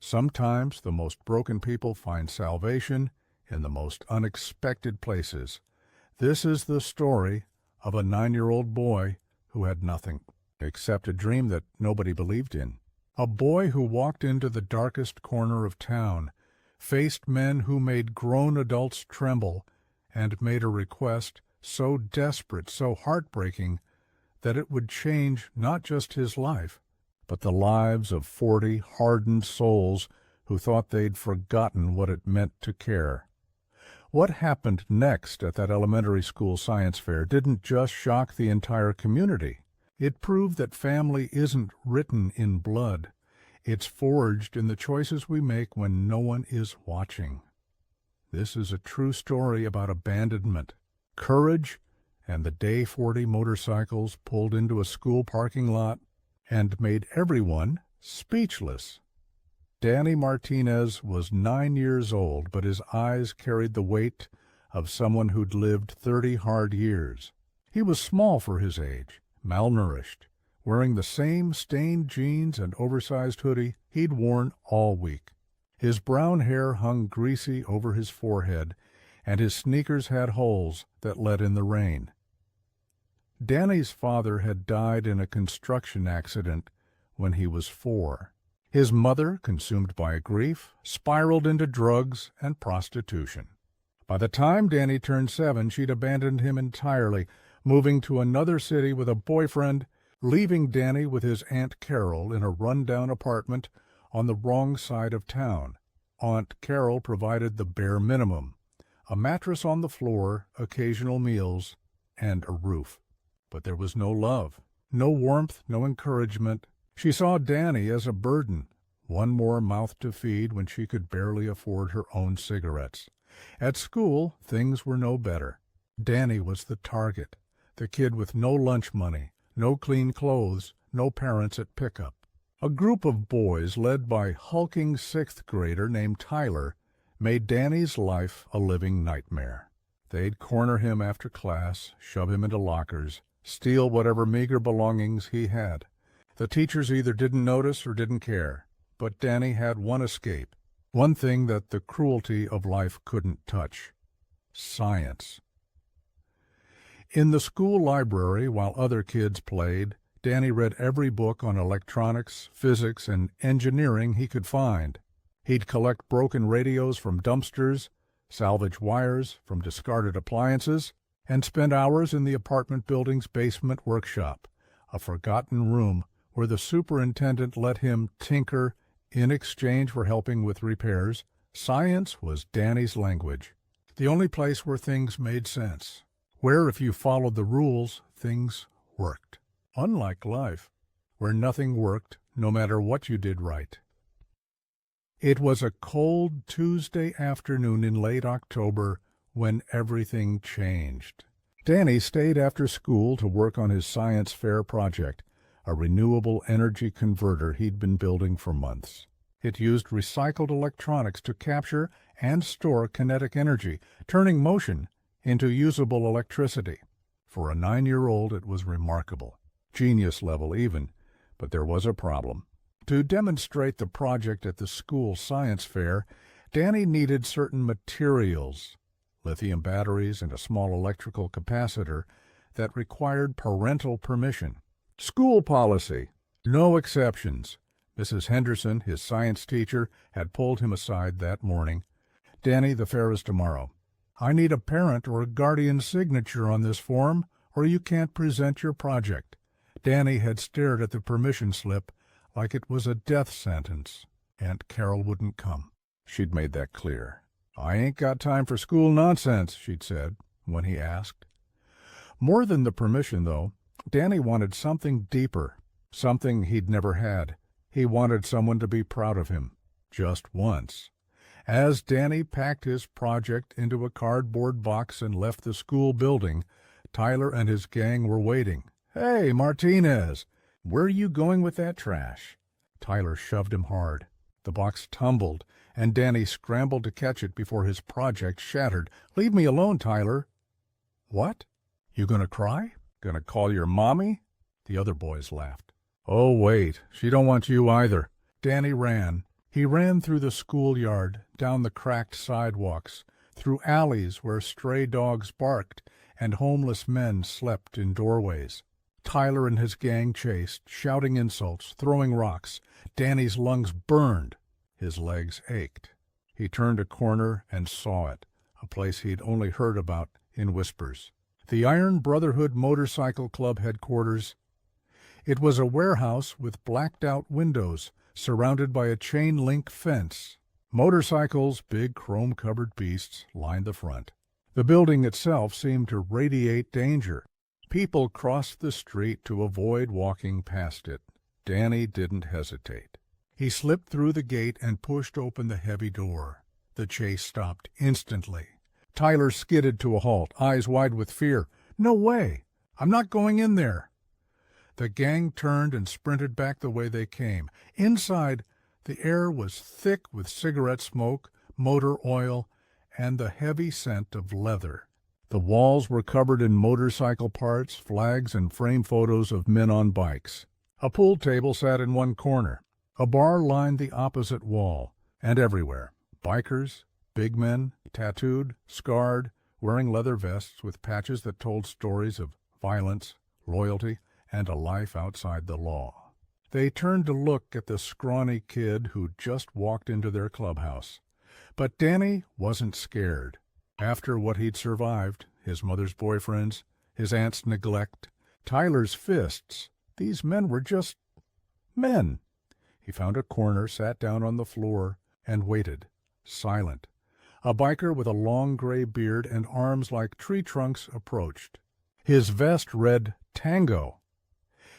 Sometimes the most broken people find salvation in the most unexpected places. This is the story of a 9-year-old boy who had nothing except a dream that nobody believed in. A boy who walked into the darkest corner of town, faced men who made grown adults tremble, and made a request so desperate, so heartbreaking, that it would change not just his life, but the lives of 40 hardened souls who thought they'd forgotten what it meant to care. What happened next at that elementary school science fair didn't just shock the entire community. It proved that family isn't written in blood. It's forged in the choices we make when no one is watching. This is a true story about abandonment, courage, and the day 40 motorcycles pulled into a school parking lot and made everyone speechless. Danny Martinez was 9 years old, but his eyes carried the weight of someone who'd lived 30 hard years. He was small for his age, malnourished, wearing the same stained jeans and oversized hoodie he'd worn all week. His brown hair hung greasy over his forehead, and his sneakers had holes that let in the rain. Danny's father had died in a construction accident when he was 4. His mother, consumed by grief, spiraled into drugs and prostitution. By the time Danny turned 7, she'd abandoned him entirely, moving to another city with a boyfriend, leaving Danny with his Aunt Carol in a run-down apartment on the wrong side of town. Aunt Carol provided the bare minimum: a mattress on the floor, occasional meals, and a roof. But there was no love, no warmth, no encouragement. She saw Danny as a burden, one more mouth to feed when she could barely afford her own cigarettes. At school, things were no better. Danny was the target, the kid with no lunch money, no clean clothes, no parents at pickup. A group of boys led by hulking 6th grader named Tyler made Danny's life a living nightmare. They'd corner him after class, shove him into lockers, steal whatever meager belongings he had. The teachers either didn't notice or didn't care, but Danny had one escape, one thing that the cruelty of life couldn't touch: science. In the school library, while other kids played, Danny read every book on electronics, physics, and engineering he could find. He'd collect broken radios from dumpsters, salvage wires from discarded appliances, and spend hours in the apartment building's basement workshop, a forgotten room where the superintendent let him tinker in exchange for helping with repairs. Science was Danny's language, the only place where things made sense, where if you followed the rules, things worked. Unlike life, where nothing worked no matter what you did right. It was a cold Tuesday afternoon in late October when everything changed. Danny stayed after school to work on his science fair project, a renewable energy converter he'd been building for months. It used recycled electronics to capture and store kinetic energy, turning motion into usable electricity. For a 9-year-old, it was remarkable. Genius level even, but there was a problem. To demonstrate the project at the school science fair, Danny needed certain materials, lithium batteries and a small electrical capacitor that required parental permission. School policy: no exceptions. Mrs. Henderson, his science teacher, had pulled him aside that morning. "Danny, the fair is tomorrow. I need a parent or a guardian's signature on this form, or you can't present your project." Danny had stared at the permission slip like it was a death sentence. Aunt Carol wouldn't come. She'd made that clear. "I ain't got time for school nonsense," she'd said when he asked. More than the permission, though, Danny wanted something deeper, something he'd never had. He wanted someone to be proud of him, just once. As Danny packed his project into a cardboard box and left the school building, Tyler and his gang were waiting. "Hey, Martinez, where are you going with that trash?" Tyler shoved him hard. The box tumbled, and Danny scrambled to catch it before his project shattered. "Leave me alone, Tyler." "What? You gonna cry? Gonna call your mommy?" The other boys laughed. "Oh, wait, she don't want you either." Danny ran, He ran through the schoolyard, down the cracked sidewalks, through alleys where stray dogs barked and homeless men slept in doorways. Tyler and his gang chased, shouting insults, throwing rocks. Danny's lungs burned. His legs ached. He turned a corner and saw it, a place he'd only heard about in whispers. The Iron Brotherhood Motorcycle Club headquarters. It was a warehouse with blacked-out windows, surrounded by a chain-link fence. Motorcycles, big chrome-covered beasts, lined the front. The building itself seemed to radiate danger. People crossed the street to avoid walking past it. Danny didn't hesitate. He slipped through the gate and pushed open the heavy door. The chase stopped instantly. Tyler skidded to a halt, eyes wide with fear. "No way! I'm not going in there!" The gang turned and sprinted back the way they came. Inside, the air was thick with cigarette smoke, motor oil, and the heavy scent of leather. The walls were covered in motorcycle parts, flags, and frame photos of men on bikes. A pool table sat in one corner. A bar lined the opposite wall, and everywhere, bikers, big men, tattooed, scarred, wearing leather vests with patches that told stories of violence, loyalty, and a life outside the law. They turned to look at the scrawny kid who'd just walked into their clubhouse. But Danny wasn't scared. After what he'd survived, his mother's boyfriends, his aunt's neglect, Tyler's fists, these men were just men. He found a corner, sat down on the floor, and waited, silent. A biker with a long gray beard and arms like tree trunks approached. His vest read Tango.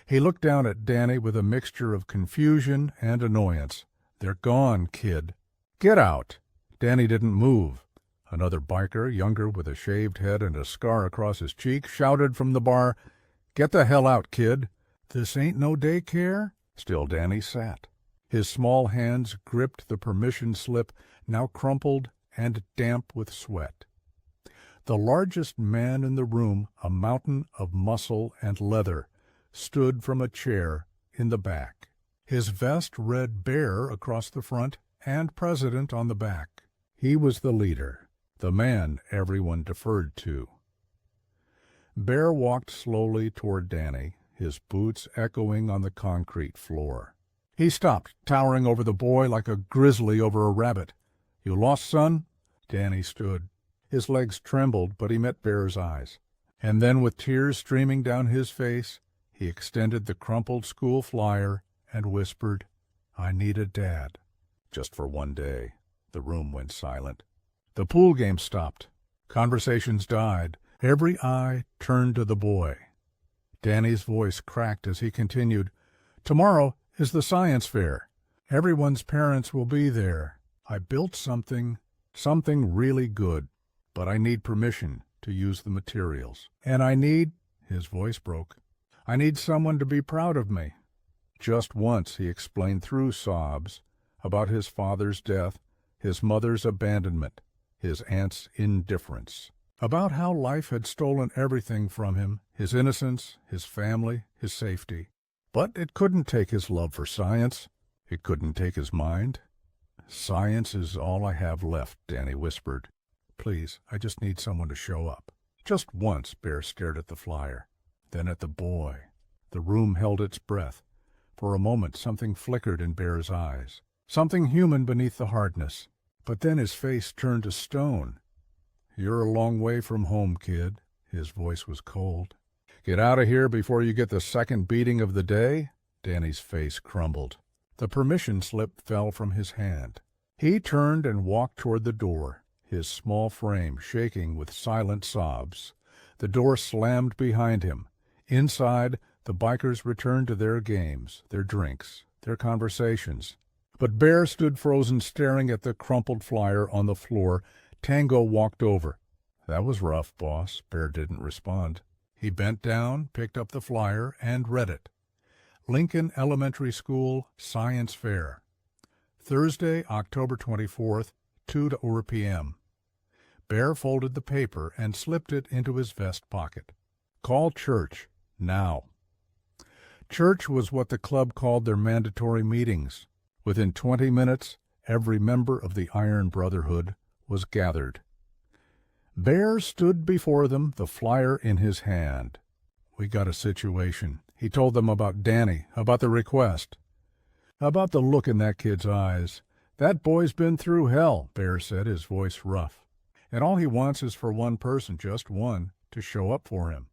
He looked down at Danny with a mixture of confusion and annoyance. "They're gone, kid." "Get out." Danny didn't move. Another biker, younger with a shaved head and a scar across his cheek, shouted from the bar, "Get the hell out, kid." "This ain't no daycare?" Still Danny sat. His small hands gripped the permission slip, now crumpled and damp with sweat. The largest man in the room, a mountain of muscle and leather, stood from a chair in the back. His vest read Bear across the front and President on the back. He was the leader, the man everyone deferred to. Bear walked slowly toward Danny, his boots echoing on the concrete floor. He stopped, towering over the boy like a grizzly over a rabbit. "You lost, son?" Danny stood. His legs trembled, but he met Bear's eyes. And then, with tears streaming down his face, he extended the crumpled school flyer and whispered, "I need a dad. Just for one day." The room went silent. The pool game stopped. Conversations died. Every eye turned to the boy. Danny's voice cracked as he continued, "Tomorrow is the science fair. Everyone's parents will be there. I built something really good, but I need permission to use the materials. And I need," his voice broke, "I need someone to be proud of me." Just once he explained through sobs about his father's death, his mother's abandonment, his aunt's indifference, about how life had stolen everything from him, his innocence, his family, his safety. But it couldn't take his love for science. It couldn't take his mind. "Science is all I have left," Danny whispered. "Please, I just need someone to show up." Just once Bear stared at the flyer, then at the boy. The room held its breath. For a moment something flickered in Bear's eyes, something human beneath the hardness. But then his face turned to stone. "You're a long way from home, kid." His voice was cold. "Get out of here before you get the second beating of the day?" Danny's face crumbled. The permission slip fell from his hand. He turned and walked toward the door, his small frame shaking with silent sobs. The door slammed behind him. Inside, the bikers returned to their games, their drinks, their conversations. But Bear stood frozen, staring at the crumpled flyer on the floor. Tango walked over. "That was rough, boss." Bear didn't respond. He bent down, picked up the flyer, and read it. Lincoln Elementary School Science Fair. Thursday, October 24th, 2 p.m. Bear folded the paper and slipped it into his vest pocket. "Call church, now." Church was what the club called their mandatory meetings. Within 20 minutes, every member of the Iron Brotherhood was gathered. Bear stood before them, the flyer in his hand. "We got a situation." He told them about Danny, about the request, about the look in that kid's eyes. "That boy's been through hell," Bear said, his voice rough. "And all he wants is for one person, just one, to show up for him."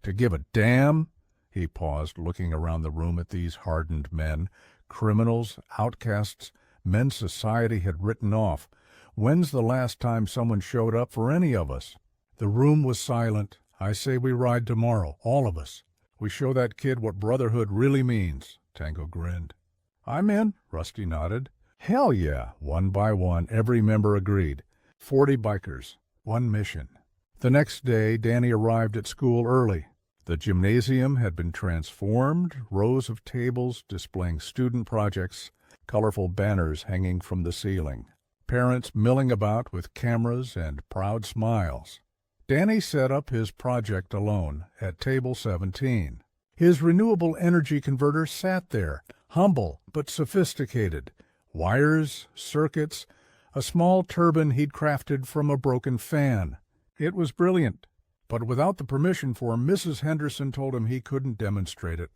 "To give a damn?" He paused, looking around the room at these hardened men, criminals, outcasts, men society had written off. "When's the last time someone showed up for any of us?" The room was silent. "I say we ride tomorrow, all of us. We show that kid what brotherhood really means." Tango grinned. "I'm in," Rusty nodded. "Hell yeah." One by one, every member agreed. 40 bikers, one mission. The next day, Danny arrived at school early. The gymnasium had been transformed, rows of tables displaying student projects, colorful banners hanging from the ceiling, parents milling about with cameras and proud smiles. Danny set up his project alone at table 17. His renewable energy converter sat there, humble but sophisticated. Wires, circuits, a small turbine he'd crafted from a broken fan. It was brilliant, but without the permission form, Mrs. Henderson told him he couldn't demonstrate it.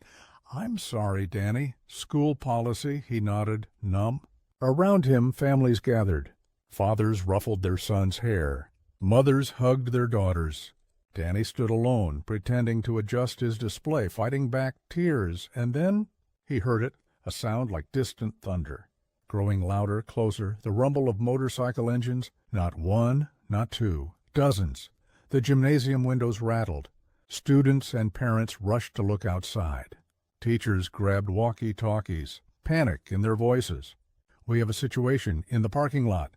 "I'm sorry, Danny. School policy," he nodded, numb. Around him, families gathered. Fathers ruffled their sons' hair. Mothers hugged their daughters. Danny stood alone, pretending to adjust his display, fighting back tears, and then he heard it, a sound like distant thunder. Growing louder, closer, the rumble of motorcycle engines, not one, not two, dozens. The gymnasium windows rattled. Students and parents rushed to look outside. Teachers grabbed walkie-talkies, panic in their voices. "We have a situation in the parking lot."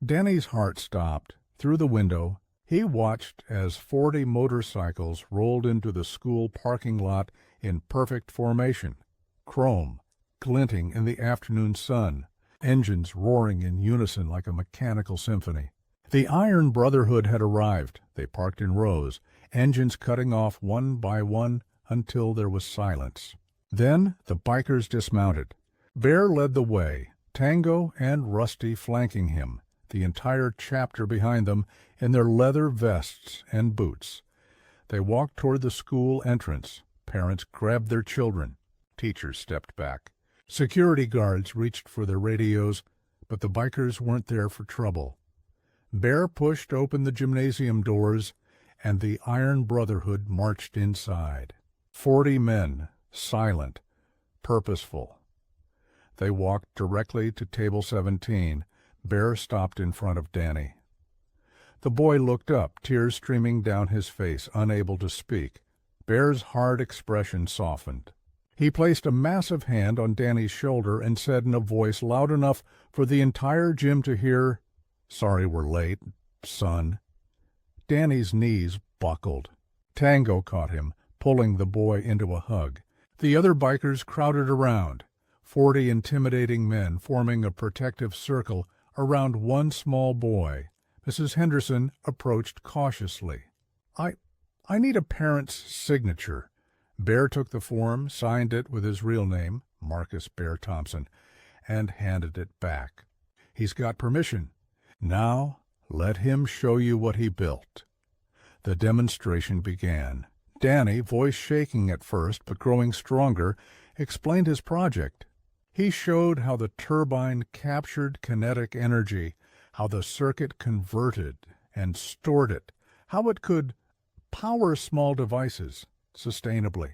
Danny's heart stopped. Through the window, he watched as 40 motorcycles rolled into the school parking lot in perfect formation, chrome, glinting in the afternoon sun, engines roaring in unison like a mechanical symphony. The Iron Brotherhood had arrived. They parked in rows, engines cutting off one by one until there was silence. Then the bikers dismounted. Bear led the way, Tango and Rusty flanking him, the entire chapter behind them in their leather vests and boots. They walked toward the school entrance. Parents grabbed their children. Teachers stepped back. Security guards reached for their radios, but the bikers weren't there for trouble. Bear pushed open the gymnasium doors, and the Iron Brotherhood marched inside. 40 men, silent, purposeful. They walked directly to table 17. Bear stopped in front of Danny. The boy looked up, tears streaming down his face, unable to speak. Bear's hard expression softened. He placed a massive hand on Danny's shoulder and said in a voice loud enough for the entire gym to hear, "Sorry we're late, son." Danny's knees buckled. Tango caught him, pulling the boy into a hug. The other bikers crowded around, 40 intimidating men forming a protective circle around one small boy. Mrs. Henderson approached cautiously. I need a parent's signature." Bear took the form, signed it with his real name, Marcus Bear Thompson, and handed it back. "He's got permission. Now let him show you what he built." The demonstration began. Danny, voice shaking at first but growing stronger, explained his project. He showed how the turbine captured kinetic energy, how the circuit converted and stored it, how it could power small devices sustainably.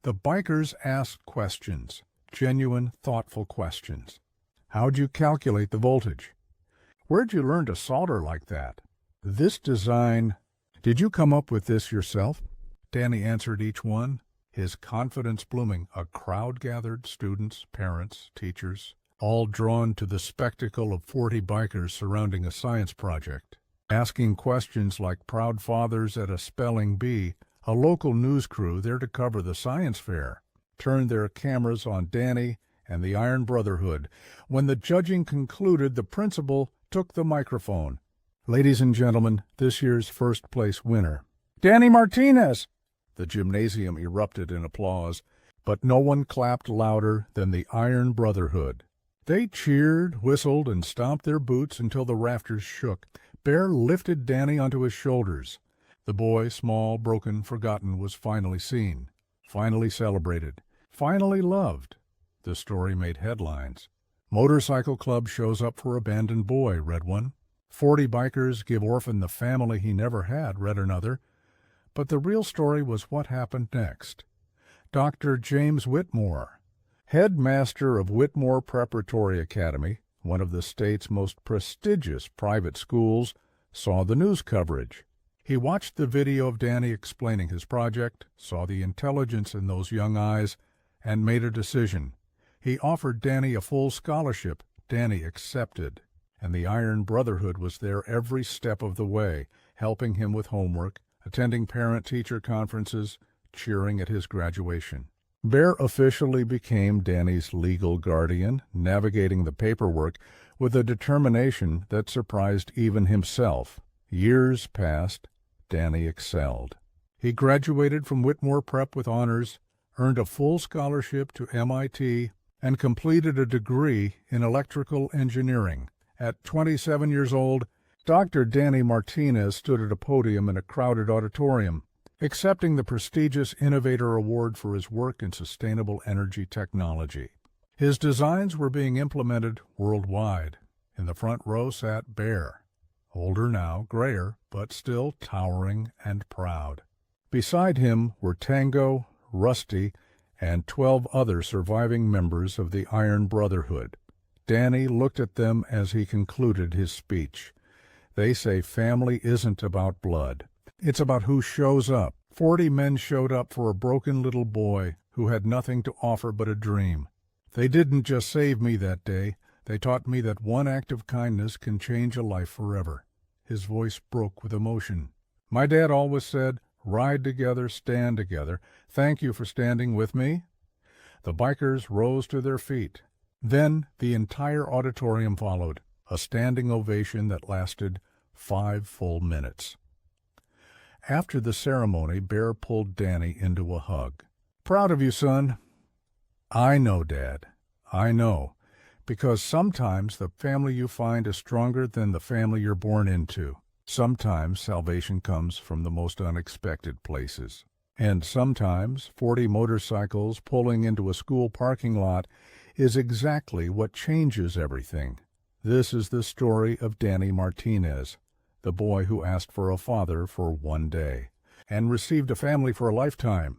The bikers asked questions, genuine, thoughtful questions. "How'd you calculate the voltage? Where'd you learn to solder like that? This design, did you come up with this yourself?" Danny answered each one, his confidence blooming. A crowd gathered, students, parents, teachers, all drawn to the spectacle of 40 bikers surrounding a science project. Asking questions like proud fathers at a spelling bee, a local news crew there to cover the science fair turned their cameras on Danny and the Iron Brotherhood. When the judging concluded, the principal took the microphone. "Ladies and gentlemen, this year's first-place winner, Danny Martinez." The gymnasium erupted in applause. But no one clapped louder than the Iron Brotherhood. They cheered, whistled, and stomped their boots until the rafters shook. Bear lifted Danny onto his shoulders. The boy, small, broken, forgotten, was finally seen, finally celebrated, finally loved. The story made headlines. Motorcycle Club shows up for abandoned boy, read one. 40 bikers give orphan the family he never had, read another. But the real story was what happened next. Dr. James Whitmore, headmaster of Whitmore Preparatory Academy, one of the state's most prestigious private schools, saw the news coverage. He watched the video of Danny explaining his project, saw the intelligence in those young eyes, and made a decision. He offered Danny a full scholarship. Danny accepted, and the Iron Brotherhood was there every step of the way, helping him with homework, attending parent-teacher conferences, cheering at his graduation. Bear officially became Danny's legal guardian, navigating the paperwork with a determination that surprised even himself. Years passed. Danny excelled. He graduated from Whitmore Prep with honors, earned a full scholarship to MIT, and completed a degree in electrical engineering. At 27 years old, Dr. Danny Martinez stood at a podium in a crowded auditorium, accepting the prestigious Innovator Award for his work in sustainable energy technology. His designs were being implemented worldwide. In the front row sat Bear, older now, grayer, but still towering and proud. Beside him were Tango, Rusty, and 12 other surviving members of the Iron Brotherhood. Danny looked at them as he concluded his speech. They say family isn't about blood. It's about who shows up. 40 men showed up for a broken little boy who had nothing to offer but a dream. They didn't just save me that day. They taught me that one act of kindness can change a life forever. His voice broke with emotion. My dad always said, ride together, stand together. Thank you for standing with me. The bikers rose to their feet. Then the entire auditorium followed, a standing ovation that lasted 5 full minutes. After the ceremony, Bear pulled Danny into a hug. Proud of you, son. I know, Dad. I know. Because sometimes the family you find is stronger than the family you're born into. Sometimes salvation comes from the most unexpected places. And sometimes 40 motorcycles pulling into a school parking lot is exactly what changes everything. This is the story of Danny Martinez, the boy who asked for a father for one day and received a family for a lifetime.